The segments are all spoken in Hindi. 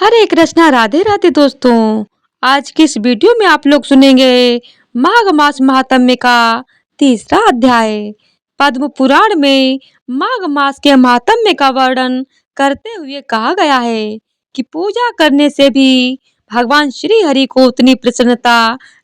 हरे कृष्णा, राधे राधे दोस्तों। आज की इस वीडियो में आप लोग सुनेंगे माघ मास महात्म्य का तीसरा अध्याय। पद्म पुराण में माघ मास के महात्म्य का वर्णन करते हुए कहा गया है कि पूजा करने से भी भगवान श्री हरि को उतनी प्रसन्नता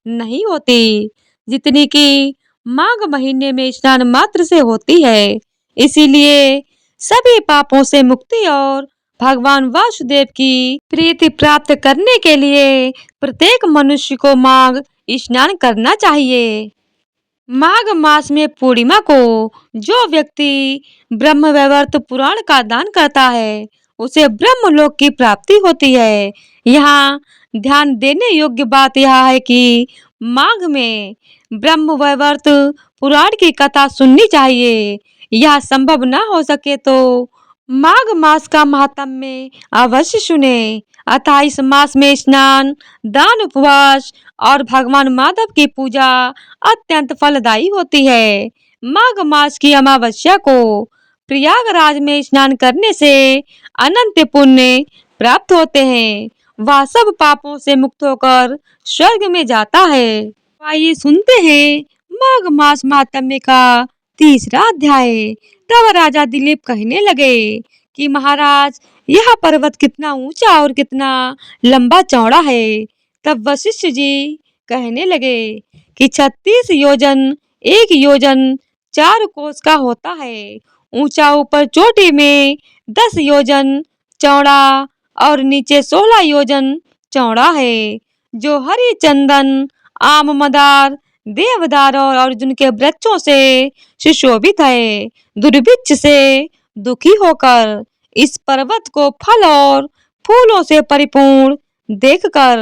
नहीं होती जितनी कि माघ महीने में स्नान मात्र से होती है। इसीलिए सभी पापों से मुक्ति और भगवान वासुदेव की प्रीति प्राप्त करने के लिए प्रत्येक मनुष्य को माघ स्नान करना चाहिए। माघ मास में पूर्णिमा को जो व्यक्ति ब्रह्म वैवर्त पुराण का दान करता है उसे ब्रह्मलोक की प्राप्ति होती है। यहाँ ध्यान देने योग्य बात यह है कि माघ में ब्रह्म वैवर्त पुराण की कथा सुननी चाहिए। यह संभव न हो सके तो माघ मास का महात्म्य अवश्य सुने। अतः इस मास में स्नान, दान, उपवास और भगवान माधव की पूजा अत्यंत फलदायी होती है। माघ मास की अमावस्या को प्रयागराज में स्नान करने से अनंत पुण्य प्राप्त होते हैं। वह सब पापों से मुक्त होकर स्वर्ग में जाता है। आइए सुनते हैं माघ मास महात्म्य का तीसरा अध्याय। तब राजा दिलीप कहने लगे कि महाराज, यह पर्वत कितना ऊंचा और कितना लंबा चौड़ा है। तब वशिष्ठ जी कहने लगे कि 36 योजन 1 योजन 4 कोस का होता है। ऊंचा ऊपर चोटी में 10 योजन चौड़ा और नीचे 16 योजन चौड़ा है, जो हरि चंदन, आम, मदार, देवदार और अर्जुन के वृक्षों से सुशोभित है। दुर्भिक्ष से दुखी होकर इस पर्वत को फल और फूलों से परिपूर्ण देखकर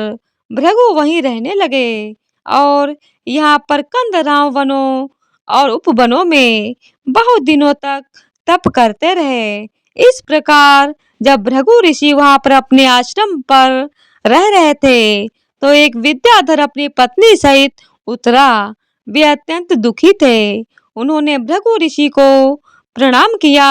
भृगु वहीं रहने लगे और यहाँ पर कंदराव वनों और उपवनों में बहुत दिनों तक तप करते रहे। इस प्रकार जब भृगु ऋषि वहां पर अपने आश्रम पर रह रहे थे तो एक विद्याधर अपनी पत्नी सहित उतरा। वे अत्यंत दुखी थे। उन्होंने भृगु ऋषि को प्रणाम किया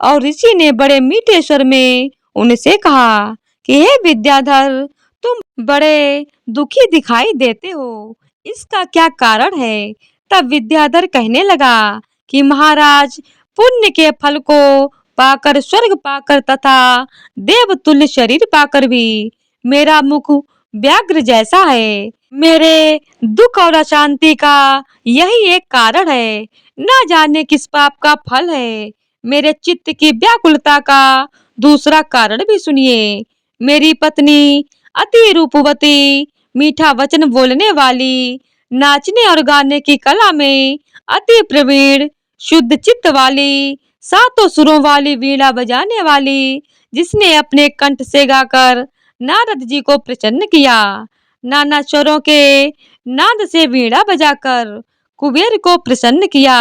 और ऋषि ने बड़े मीठे स्वर में उनसे कहा कि हे विद्याधर, तुम बड़े दुखी दिखाई देते हो, इसका क्या कारण है? तब विद्याधर कहने लगा कि महाराज, पुण्य के फल को पाकर, स्वर्ग पाकर तथा देवतुल्य शरीर पाकर भी मेरा मुख व्याघ्र जैसा है। मेरे दुख और अशांति का यही एक कारण है। न जाने किस पाप का फल है। मेरे चित्त की व्याकुलता का दूसरा कारण भी सुनिए। मेरी पत्नी अति रूपवती, मीठा वचन बोलने वाली, नाचने और गाने की कला में अति प्रवीण, शुद्ध चित्त वाली, सातों सुरों वाली वीणा बजाने वाली, जिसने अपने कंठ से गाकर नारद जी को प्रसन्न किया। नाना स्वरों के नाद से वीणा बजाकर कुबेर को प्रसन्न किया।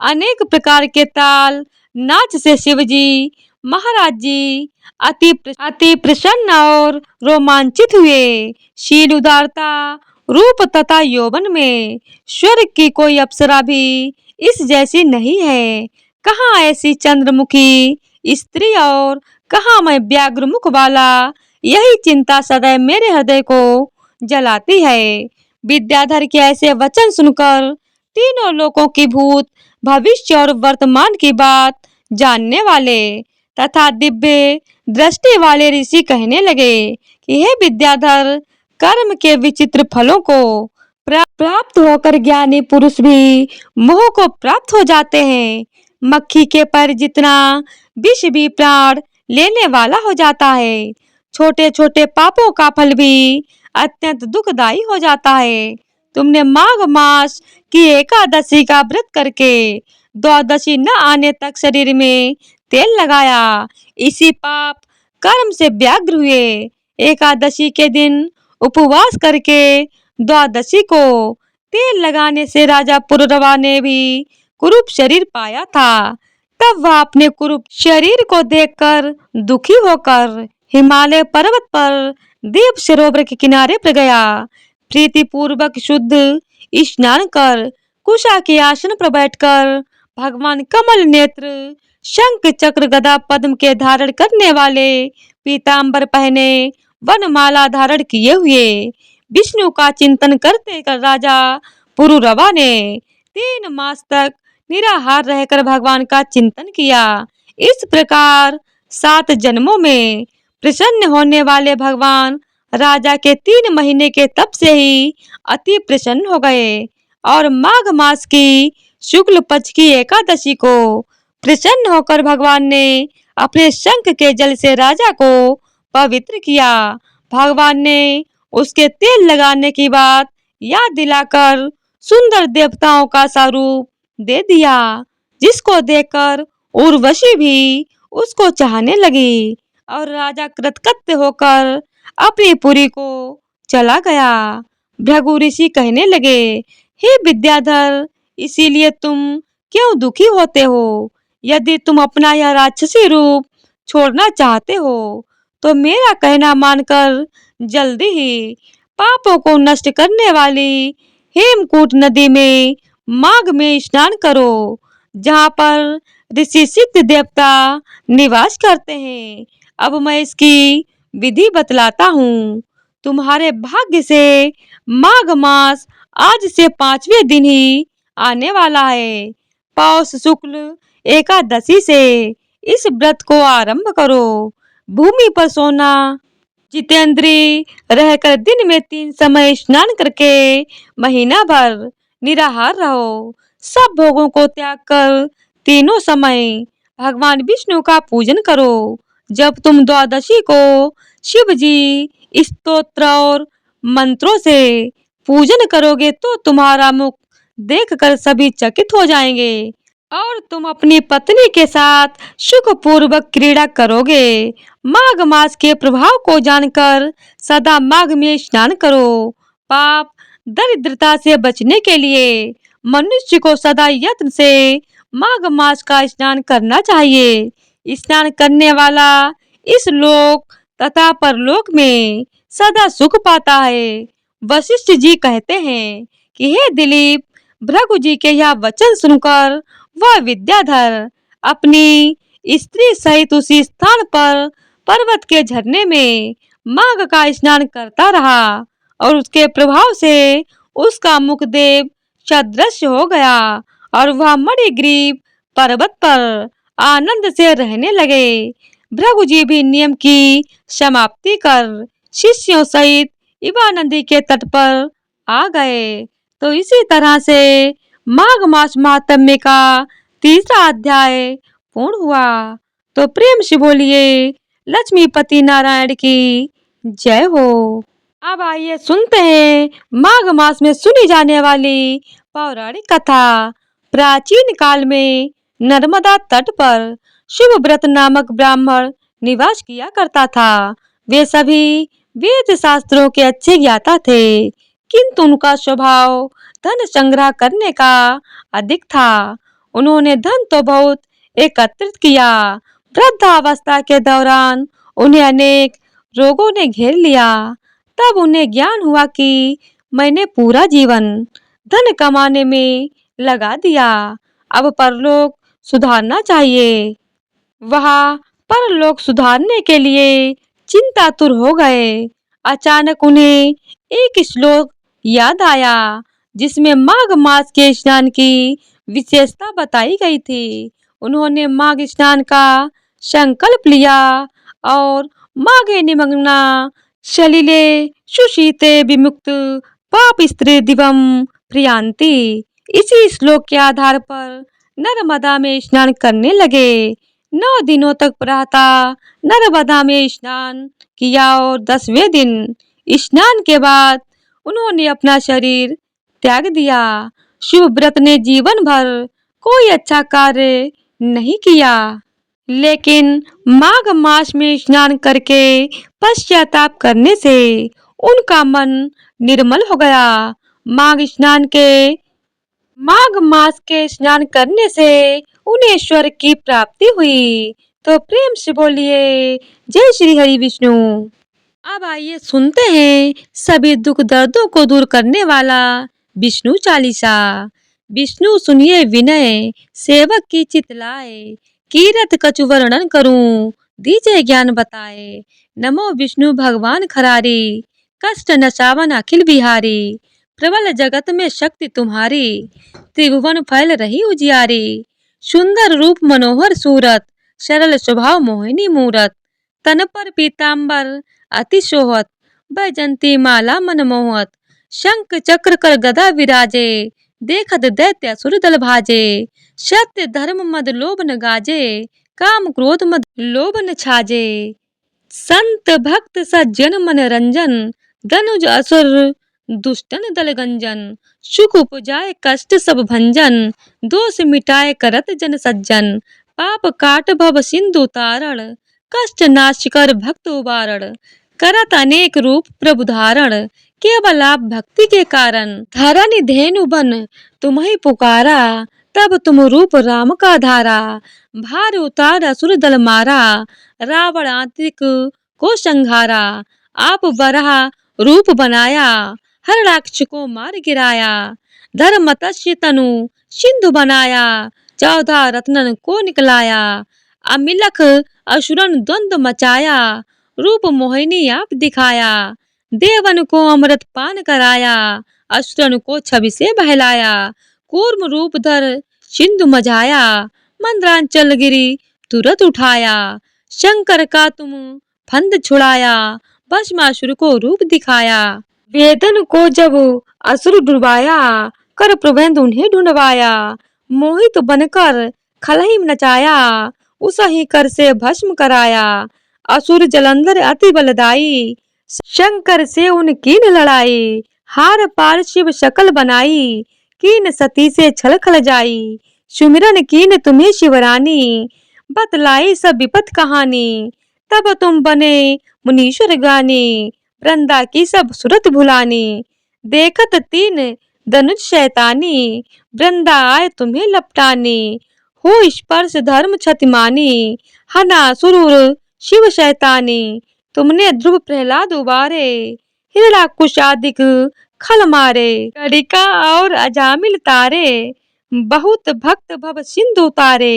अनेक प्रकार के ताल नाच से शिवजी महाराज जी अति प्रसन्न और रोमांचित हुए। शील, उदारता, रूप तथा यौवन में स्वर्ग की कोई अप्सरा भी इस जैसी नहीं है। कहाँ ऐसी चंद्रमुखी स्त्री और कहाँ मैं व्याघ्र मुख वाला, यही चिंता सदैव मेरे हृदय को जलाती है। विद्याधर के ऐसे वचन सुनकर तीनों लोकों की भूत, भविष्य और वर्तमान की बात जानने वाले तथा दिव्य दृष्टि वाले ऋषि कहने लगे कि हे विद्याधर, कर्म के विचित्र फलों को प्राप्त होकर ज्ञानी पुरुष भी मोह को प्राप्त हो जाते हैं। मक्खी के पैर जितना विष भी प्राण लेने वाला हो जाता है। छोटे छोटे पापों का फल भी अत्यंत दुखदायी हो जाता है। तुमने माघ मास की एकादशी का व्रत करके द्वादशी न आने तक शरीर में तेल लगाया, इसी पाप कर्म से व्याघ्र हुए। एकादशी के दिन उपवास करके द्वादशी को तेल लगाने से राजा पुररवा ने भी कुरूप शरीर पाया था। तब वह अपने कुरूप शरीर को देखकर दुखी होकर हिमालय पर्वत पर देव सरोवर के किनारे पर गया। प्रीति पूर्वक शुद्ध स्नान कर कुशा के आसन पर बैठकर भगवान कमल नेत्र शंख चक्र गदा पद्म के धारण करने वाले, पीतांबर पहने, वनमाला धारण किए हुए, विष्णु का चिंतन करते कर राजा पुरुरवा ने 3 मास तक निराहार रहकर भगवान का चिंतन किया। इस प्रकार 7 जन्मों में प्रसन्न होने वाले भगवान राजा के 3 महीने के तप से ही अति प्रसन्न हो गए और माघ मास की शुक्ल पक्ष की एकादशी को प्रसन्न होकर भगवान ने अपने शंख के जल से राजा को पवित्र किया। भगवान ने उसके तेल लगाने की बात याद दिलाकर सुंदर देवताओं का स्वरूप दे दिया, जिसको देखकर उर्वशी भी उसको चाहने लगी और राजा कृतकृत्य होकर अपनी पुरी को चला गया। भृगु ऋषि कहने लगे, हे विद्याधर, इसीलिए तुम क्यों दुखी होते हो? यदि तुम अपना यह राक्षसी रूप छोड़ना चाहते हो तो मेरा कहना मानकर जल्दी ही पापों को नष्ट करने वाली हेमकूट नदी में माघ में स्नान करो, जहाँ पर ऋषि सिद्ध देवता निवास करते हैं। अब मैं इसकी विधि बतलाता हूँ। तुम्हारे भाग्य से माघ मास आज से 5वें दिन ही आने वाला है। पौष शुक्ल एकादशी से इस व्रत को आरंभ करो। भूमि पर सोना, जितेंद्रिय रहकर दिन में 3 समय स्नान करके महीना भर निराहार रहो। सब भोगों को त्याग कर तीनों समय भगवान विष्णु का पूजन करो। जब तुम द्वादशी को शिव जी स्तोत्र और मंत्रों से पूजन करोगे तो तुम्हारा मुख देखकर सभी चकित हो जाएंगे और तुम अपनी पत्नी के साथ सुखपूर्वक क्रीड़ा करोगे। माघ मास के प्रभाव को जानकर सदा माघ में स्नान करो। पाप दरिद्रता से बचने के लिए मनुष्य को सदा यत्न से माघ मास का स्नान करना चाहिए। स्नान करने वाला इस लोक तथा परलोक में सदा सुख पाता है। वशिष्ठ जी कहते हैं कि हे दिलीप, भृगु जी के यह वचन सुनकर वह विद्याधर अपनी स्त्री सहित उसी स्थान पर पर्वत के झरने में माघ का स्नान करता रहा और उसके प्रभाव से उसका मुख देव सदृश हो गया और वह मणिग्रीव पर्वत पर आनंद से रहने लगे। भृगु जी भी नियम की समाप्ति कर शिष्यों सहित इवा नदी के तट पर आ गए। तो इसी तरह से माघ मास महात्म्य का 3रा अध्याय पूर्ण हुआ। तो प्रेम से बोलिए लक्ष्मीपति नारायण की जय हो। अब आइए सुनते हैं माघ मास में सुनी जाने वाली पौराणिक कथा। प्राचीन काल में नर्मदा तट पर शुभव्रत नामक ब्राह्मण निवास किया करता था। वे सभी वेद शास्त्रों के अच्छे ज्ञाता थे, किंतु उनका स्वभाव धन संग्रह करने का अधिक था। उन्होंने धन तो बहुत एकत्रित किया। वृद्धावस्था के दौरान उन्हें अनेक रोगों ने घेर लिया। तब उन्हें ज्ञान हुआ कि मैंने पूरा जीवन धन कमाने में लगा दिया, अब परलोक सुधारना चाहिए। वह परलोक सुधारने के लिए चिंतातुर हो गए। अचानक उन्हें एक श्लोक याद आया जिसमें माघ मास के स्नान की विशेषता बताई गई थी। उन्होंने माघ स्नान का संकल्प लिया और माघे निमग्ना सलिले सुशीते विमुक्त पाप स्त्री दिवम प्रियांति, इसी श्लोक के आधार पर नर्मदा में स्नान करने लगे। 9 दिनों तक प्रातः नर्मदा में स्नान किया और 10वें दिन स्नान के बाद उन्होंने अपना शरीर त्याग दिया। शिवव्रत ने जीवन भर कोई अच्छा कार्य नहीं किया, लेकिन माघ मास में स्नान करके पश्चाताप करने से उनका मन निर्मल हो गया। माघ मास के स्नान करने से उन्हें स्वर्ग की प्राप्ति हुई। तो प्रेम से बोलिए जय श्री हरि विष्णु। अब आइए सुनते हैं सभी दुख दर्दों को दूर करने वाला विष्णु चालीसा। विष्णु सुनिए विनय, सेवक की चितलाए, कीरत कछु वर्णन करूं, दीजे ज्ञान बताए। नमो विष्णु भगवान खरारी, कष्ट नचावन अखिल बिहारी। प्रबल जगत में शक्ति तुम्हारी, त्रिभुवन फैल रही उजियारी। सुंदर रूप मनोहर सूरत, सरल स्वभाव मोहिनी मूरत। तन पर पीताम्बर अति शोभत, बैजंती माला मनमोहत। शंख चक्र कर गदा विराजे, देखत दैत्य असुर दल भाजे। सत्य धर्म मद लोभ न गाजे, काम क्रोध मद लोभ न छाजे। संत भक्त सज्जन मन रंजन, धनुज असुर दुष्टन दल गंजन। सुख उपजाए कष्ट सब भंजन, दोष मिटाए करत जन सज्जन। पाप काट भव सिंधु तारण, कष्ट नाश कर भक्त उबारण। करत अनेक रूप प्रभु धारण, केवल आप भक्ति के कारण। धरनी धेनु बन तुम्हें पुकारा, तब तुम रूप राम का धारा। भार उतार असुर दल मारा, रावण आंतरिक को संघारा। आप बराह रूप बनाया, हर राक्ष को मार गिराया। धर्म मत्स्य तनु सिंधु बनाया, 14 रत्नन को निकलाया। अमिलख असुरन द्वंद्व मचाया, रूप मोहिनी आप दिखाया। देवन को अमृत पान कराया, असुरन को छवि से बहलाया। कूर्म रूप धर सिंधु मझाया, मंद्रांचल गिरी तुरंत उठाया। शंकर का तुम फंद छुड़ाया, भस्मासुर को रूप दिखाया। वेदन को जब असुर डुबाया, कर प्रबंध उन्हें ढूंढवाया। मोहित बनकर खलही नचाया, उसही कर से भस्म कराया। असुर जलंधर अति बलदाई, शंकर से उनकी न लड़ाई। हार पार शिव शकल बनाई, कीन सती से छल खल जाई। सुमिरन कीन तुम्हें शिवरानी, बतलाई सब विपत कहानी। तब तुम बने मुनीश्वर गानी, वृंदा की सब सूरत भुलानी। देखत तीन धनुष शैतानी, वृंदा आए तुम्हें लपटानी। हो स्पर्श धर्म क्षतिमानी, हना सुरूर शिव शैतानी। तुमने ध्रुव प्रहलाद उबारे, हिरणाकुश आदिक खल मारे। कड़िका और अजामिल तारे, बहुत भक्त भव सिंधु तारे।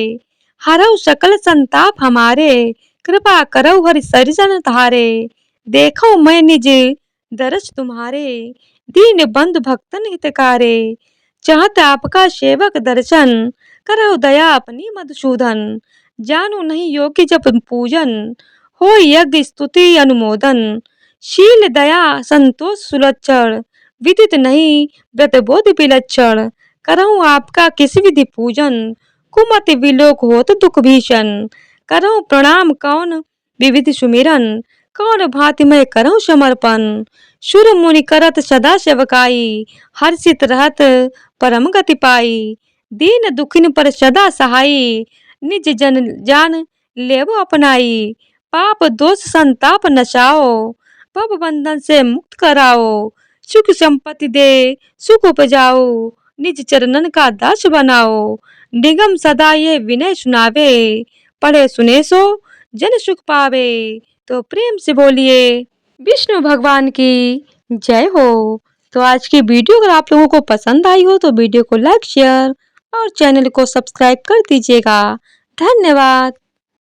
हरऊ सकल संताप हमारे, कृपा करऊ हरि सरिजन धारे। देखो मैं निज दरस तुम्हारे, दीन बंधु भक्तन हितकारे। चाहत आपका सेवक दर्शन, करहु दया अपनी मधुसूदन। जानू नहीं योग्य जप पूजन, हो यज्ञ स्तुति अनुमोदन। शील दया संतोष सुलक्षण, विदित नहीं व्रत बोध विलक्षण। करहु आपका किस विधि पूजन, कुमति विलोक होत दुख भीषण। करहु प्रणाम कौन विविधि सुमिरन, कौन भांति मैं करहु समर्पण। सुर मुनि करत सदा सेवकाई, हर्षित रहत परम गति पाई। दीन दुखिन पर सदा सहाई, निज जन जान लेवो अपनाई। पाप दोष संताप नचाओ, भव बंधन से मुक्त कराओ। सुख संपत्ति दे सुख उपजाओ, निज चरणन का दास बनाओ। निगम सदा ये विनय सुनावे, पढ़े सुने सो जन सुख पावे। तो प्रेम से बोलिए विष्णु भगवान की जय हो। तो आज की वीडियो अगर आप लोगों को पसंद आई हो तो वीडियो को लाइक शेयर और चैनल को सब्सक्राइब कर दीजिएगा। धन्यवाद।